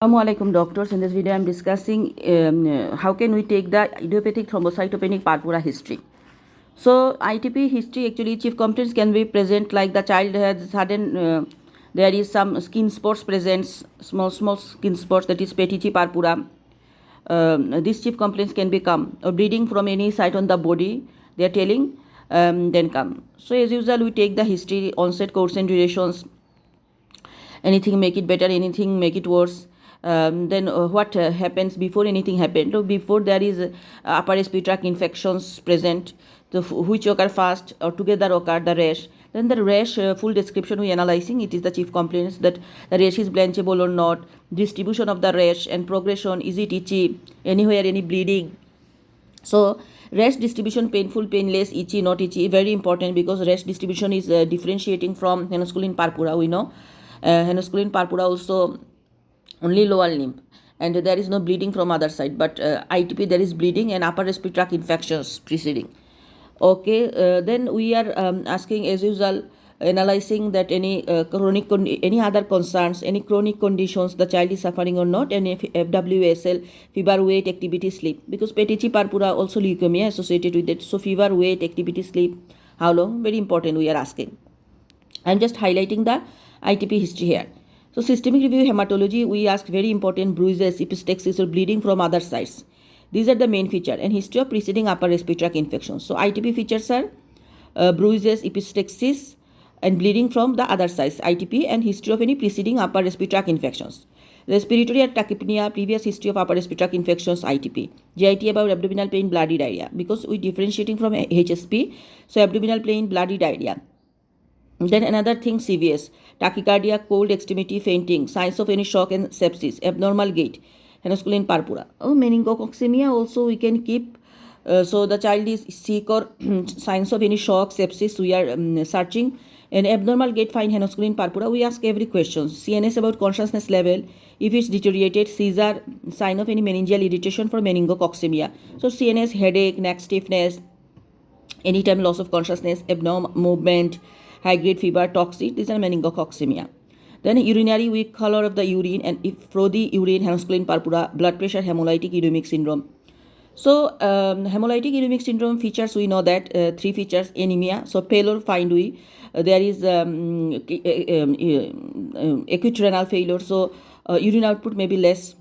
Assalamualaikum doctors. In this video I am discussing how can we take the idiopathic thrombocytopenic purpura history. So ITP history, actually chief complaints can be present like the child has sudden there is some skin spots presents, small skin spots, that is petici purpura. These chief complaints can become or bleeding from any site on the body, they are telling, then come. So as usual we take the history, onset, course and durations, anything make it better, anything make it worse. Then what happens before anything happened. So before there is upper respiratory tract infections present, which occur fast or together occur the rash. Then the rash full description we analyzing. It is the chief complaints that the rash is blanchable or not, distribution of the rash and progression, is it itchy, anywhere any bleeding. So rash distribution, painful, painless, itchy, not itchy, very important because rash distribution is differentiating from henosculin purpura. We know henosculin purpura also only lower limb and there is no bleeding from other side, but ITP there is bleeding and upper respiratory tract infections preceding. Okay, then we are asking as usual, analyzing that any any other concerns, any chronic conditions the child is suffering or not, and if FWSL, fever, weight, activity, sleep, because petici purpura also leukemia associated with it. So fever, weight, activity, sleep, how long, very important we are asking. I am just highlighting the ITP history here. So systemic review hematology, we ask very important bruises, epistaxis or bleeding from other sites. These are the main feature, and history of preceding upper respiratory tract infections. So ITP features are bruises, epistaxis and bleeding from the other sites, ITP, and history of any preceding upper respiratory tract infections. Respiratory or tachypnea, previous history of upper respiratory tract infections, ITP. GIT about abdominal pain, bloody diarrhea, because we differentiating from HSP, so abdominal pain, bloody diarrhea. Then another thing, CVS, tachycardia, cold extremity, fainting, signs of any shock and sepsis, abnormal gait, henosculin purpura. Oh, meningococcemia also we can keep. So the child is sick or signs of any shock, sepsis, we are searching. And abnormal gait, find henosculin purpura. We ask every question. CNS about consciousness level, if it's deteriorated, seizure, sign of any meningeal irritation for meningococcemia. So CNS, headache, neck stiffness, anytime loss of consciousness, abnormal movement, high-grade fever, toxic, these are meningococcemia. Then urinary, weak color of the urine, and if frothy urine, henosculin purpura, blood pressure, hemolytic uremic syndrome. So hemolytic uremic syndrome features, we know that 3 features, anemia, so pale find we, there is acute renal failure, so urine output may be less,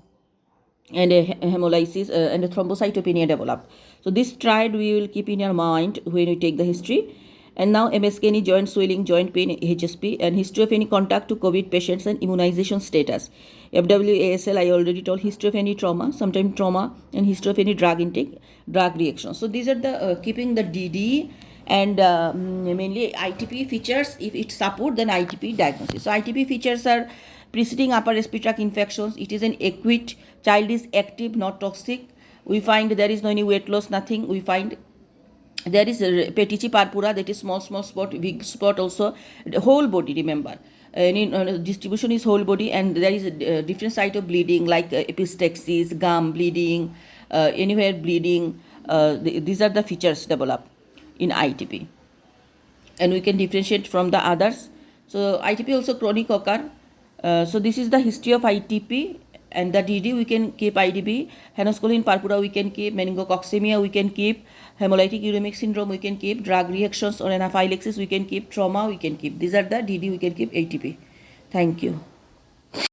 and hemolysis and a thrombocytopenia develop. So this triad we will keep in your mind when we take the history. And now MSK, any joint swelling, joint pain, HSP, and history of any contact to COVID patients and immunization status. FWASL, I already told, history of any trauma, sometimes trauma, and history of any drug intake, drug reaction. So these are the keeping the DD and mainly ITP features. If it support, then ITP diagnosis. So ITP features are preceding upper respiratory tract infections. It is an acute, child is active, not toxic. We find there is no any weight loss, nothing. We find there is a petici purpura, that is small spot, big spot also, the whole body, remember. Any distribution is whole body, and there is a different site of bleeding like epistaxis, gum bleeding, anywhere bleeding. These are the features developed in ITP. And we can differentiate from the others. So ITP also chronic occur. So this is the history of ITP. And the DD we can keep IDP, henosculin purpura we can keep, meningococcemia we can keep, hemolytic uremic syndrome we can keep, drug reactions or anaphylaxis we can keep, trauma we can keep. These are the DD we can keep, ATP. Thank you.